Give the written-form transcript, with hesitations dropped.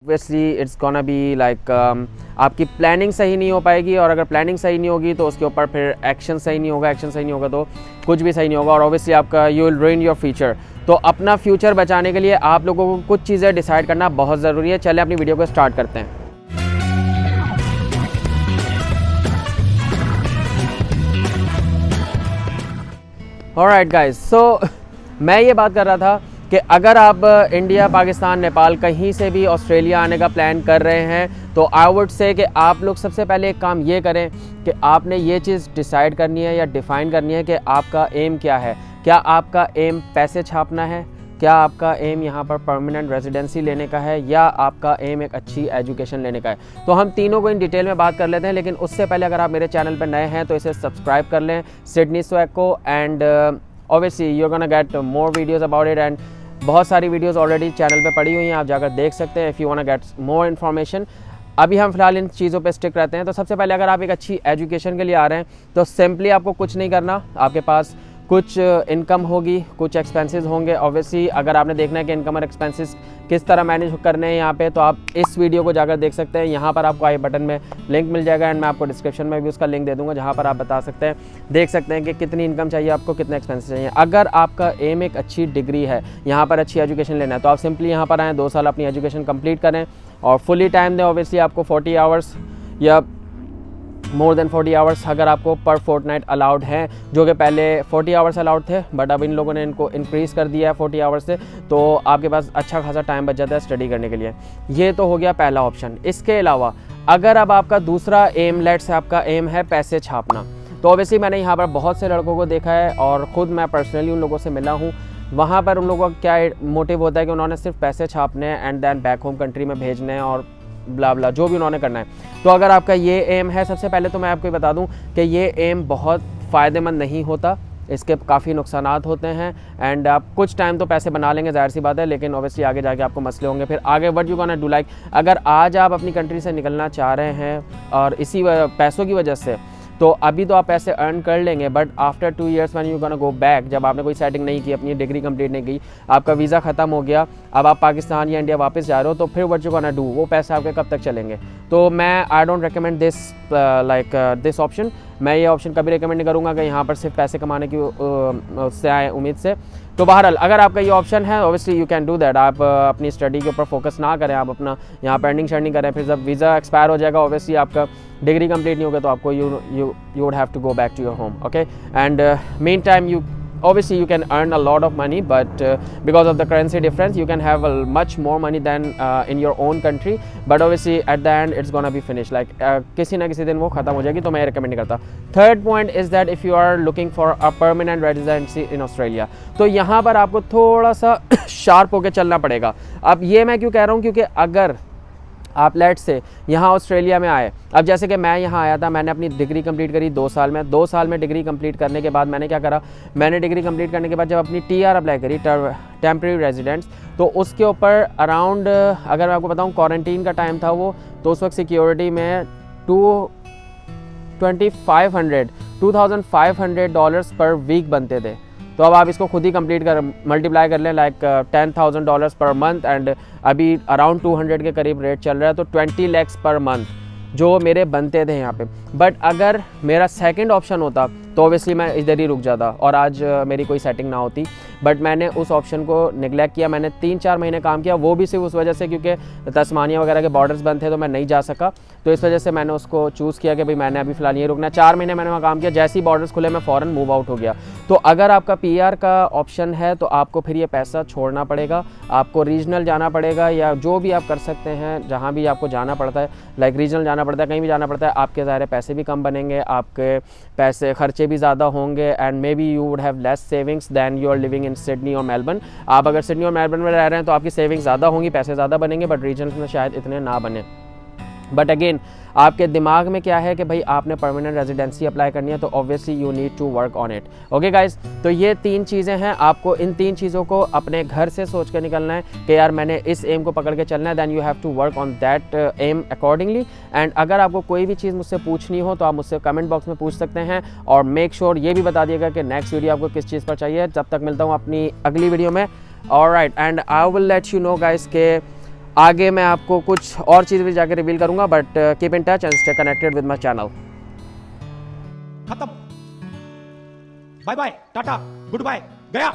Obviously it's gonna be like आपकी planning सही नहीं हो पाएगी, और अगर प्लानिंग सही नहीं होगी तो उसके ऊपर फिर एक्शन सही नहीं होगा, एक्शन सही नहीं होगा तो कुछ भी सही नहीं होगा, और ऑब्वियसली आपका यू विल रूइन योर फ्यूचर। तो अपना फ्यूचर बचाने के लिए आप लोगों को कुछ चीज़ें डिसाइड करना बहुत ज़रूरी है। चलिए अपनी वीडियो को स्टार्ट करते हैं। ऑलराइट गाइस, सो मैं ये बात कर रहा था कि अगर आप इंडिया, पाकिस्तान, नेपाल कहीं से भी ऑस्ट्रेलिया आने का प्लान कर रहे हैं तो आई वुड से कि आप लोग सबसे पहले एक काम ये करें कि आपने ये चीज़ डिसाइड करनी है या डिफ़ाइन करनी है कि आपका एम क्या है। क्या आपका एम पैसे छापना है, क्या आपका एम यहाँ पर परमानेंट रेजिडेंसी लेने का है, या आपका एम एक अच्छी एजुकेशन लेने का है। तो हम तीनों को इन डिटेल में बात कर लेते हैं, लेकिन उससे पहले अगर आप मेरे चैनल पर नए हैं तो इसे सब्सक्राइब कर लें, सिडनी स्वैग को, and obviously you are gonna get more videos about it. And बहुत सारी वीडियोस ऑलरेडी चैनल पे पड़ी हुई हैं, आप जाकर देख सकते हैं if you want to get more information. अभी हम फिलहाल इन चीज़ों पे स्टिक रहते हैं। तो सबसे पहले अगर आप एक अच्छी एजुकेशन के लिए आ रहे हैं तो सिंपली आपको कुछ नहीं करना, आपके पास कुछ इनकम होगी, कुछ एक्सपेंसेस होंगे। ऑब्वियसली अगर आपने देखना है कि इनकम और एक्सपेंसेस किस तरह मैनेज करने हैं यहाँ पे, तो आप इस वीडियो को जाकर देख सकते हैं। यहाँ पर आपको आई बटन में लिंक मिल जाएगा, एंड मैं आपको डिस्क्रिप्शन में भी उसका लिंक दे दूँगा, जहाँ पर आप बता सकते हैं, देख सकते हैं कि कितनी इनकम चाहिए आपको, कितने एक्सपेंसेस चाहिए। अगर आपका एम एक अच्छी डिग्री है, यहाँ पर अच्छी एजुकेशन लेना है, तो आप सिंपली यहाँ पर आएँ, 2 साल अपनी एजुकेशन कंप्लीट करें और फुली टाइम दें। ऑब्वियसली आपको 40 आवर्स या मोर देन 40 आवर्स अगर आपको पर फोर्टनाइट अलाउड हैं, जो कि पहले 40 आवर्स अलाउड थे, बट अब इन लोगों ने इनको इंक्रीज़ कर दिया है 40 आवर्स से, तो आपके पास अच्छा खासा टाइम बच जाता है स्टडी करने के लिए। ये तो हो गया पहला ऑप्शन। इसके अलावा अगर अब आपका दूसरा एम, लेट्स से आपका एम है पैसे छापना, तो ऑब्वियसली मैंने यहाँ पर बहुत से लड़कों को देखा है और ख़ुद मैं पर्सनली उन लोगों से मिला हूँ। वहाँ पर उन लोगों का क्या मोटिव होता है कि उन्होंने सिर्फ पैसे छापने हैं and then back home country में भेजने हैं और ब्ला ब्ला जो भी उन्होंने करना है। तो अगर आपका ये एम है, सबसे पहले तो मैं आपको बता दूं कि ये एम बहुत फ़ायदेमंद नहीं होता, इसके काफ़ी नुकसानात होते हैं। एंड आप कुछ टाइम तो पैसे बना लेंगे, जाहिर सी बात है, लेकिन ऑब्वियसली आगे जाके आपको मसले होंगे। फिर आगे what you gonna do, like अगर आज आप अपनी कंट्री से निकलना चाह रहे हैं और इसी पैसों की वजह से, तो अभी तो आप पैसे अर्न कर लेंगे, but after 2 years when you gonna go back, जब आपने कोई सेटिंग नहीं की, अपनी डिग्री कंप्लीट नहीं की, आपका वीज़ा ख़त्म हो गया, अब आप पाकिस्तान या इंडिया वापस जा रहे हो, तो फिर व्हाट यू गोना डू, वो पैसे आपके कब तक चलेंगे। तो मैं I don't recommend this this option. मैं ये ऑप्शन कभी रिकमेंड नहीं करूँगा कि यहाँ पर सिर्फ पैसे कमाने की उससे आए उम्मीद से। तो बहरहाल अगर आपका ये ऑप्शन है, obviously you can do that. आप अपनी स्टडी के ऊपर फोकस ना करें, आप अपना यहाँ पर अर्निंग शर्निंग करें, फिर जब वीज़ा एक्सपायर हो जाएगा, ऑब्वियसली आपका डिग्री कंप्लीट नहीं होगा, तो आपको you would have to go back to your home, okay. And meantime you obviously you can earn a lot of money, but because of the currency difference you can have a much more money than in your own country, but obviously at the end it's gonna be finished, like किसी ना किसी दिन वो ख़त्म हो जाएगी, तो मैं recommend नहीं करता। Third point is that if you are looking for a permanent residency in Australia, तो यहाँ पर आपको थोड़ा सा शार्प होकर चलना पड़ेगा। अब ये मैं क्यों कह रहा हूँ, क्योंकि अगर आप लेट से यहाँ ऑस्ट्रेलिया में आए, अब जैसे कि मैं यहाँ आया था, मैंने अपनी डिग्री कंप्लीट करी 2 साल में। 2 साल में डिग्री कंप्लीट करने के बाद मैंने क्या करा, मैंने डिग्री कंप्लीट करने के बाद जब अपनी TR अप्लाई करी, टेम्प्रेरी रेजिडेंट्स, तो उसके ऊपर अराउंड, अगर मैं आपको बताऊँ, क्वारंटीन का टाइम था वो, तो उस वक्त सिक्योरिटी में $2,500 पर वीक बनते थे। तो अब आप इसको खुद ही कंप्लीट कर मल्टीप्लाई कर लें, लाइक $10,000 पर मंथ, एंड अभी अराउंड 200 के करीब रेट चल रहा है, तो 20 lakhs पर मंथ जो मेरे बनते थे यहाँ पे। बट अगर मेरा सेकंड ऑप्शन होता तो ऑब्वियसली मैं इधर ही रुक जाता और आज मेरी कोई सेटिंग ना होती, बट मैंने उस ऑप्शन को निगलेक्ट किया। मैंने 3-4 महीने काम किया, वो भी सिर्फ उस वजह से क्योंकि तस्मानिया वगैरह के बॉर्डर्स बंद थे, तो मैं नहीं जा सका, तो इस वजह से मैंने उसको चूज़ किया कि भाई मैंने अभी फ़िलहाल ये रुकना। 4 महीने मैंने वहाँ काम किया, जैसे ही बॉर्डर्स खुले मैं फ़ौरन मूव आउट हो गया। तो अगर आपका PR का ऑप्शन है तो आपको फिर ये पैसा छोड़ना पड़ेगा, आपको रीजनल जाना पड़ेगा, या जो भी आप कर सकते हैं, जहाँ भी आपको जाना पड़ता है, लाइक रीजनल जाना पड़ता है, कहीं भी जाना पड़ता है, आपके ज़ाहिर पैसे भी कम बनेंगे, आपके पैसे खर्चे भी ज़्यादा होंगे, and maybe you would have less savings than you are living in Sydney और मेलबर्न। आप अगर सिडनी और मेलबर्न में रह रहे हैं तो आपकी सेविंग्स ज़्यादा होंगी, पैसे ज़्यादा बनेंगे, बट रीजनल में शायद इतने ना बने। बट अगेन आपके दिमाग में क्या है कि भाई आपने परमानेंट रेजिडेंसी अप्लाई करनी है, तो obviously you need to work on it, okay guys. तो ये 3 चीज़ें हैं, आपको इन 3 चीज़ों को अपने घर से सोच के निकलना है कि यार मैंने इस एम को पकड़ के चलना है, then you have to work on that um accordingly. And अगर आपको कोई भी चीज़ मुझसे पूछनी हो तो आप मुझसे कमेंट बॉक्स में पूछ सकते हैं, और मेक श्योर ये भी बता दिएगा कि नेक्स्ट वीडियो आपको किस चीज़ पर चाहिए। जब तक मिलता हूँ अपनी अगली वीडियो में, alright. And I will let you know guys के आगे मैं आपको कुछ और चीज़ भी जाके रिवील करूंगा, but keep in touch and stay connected with my channel. खत्म, bye bye, ta-ta, goodbye, गया।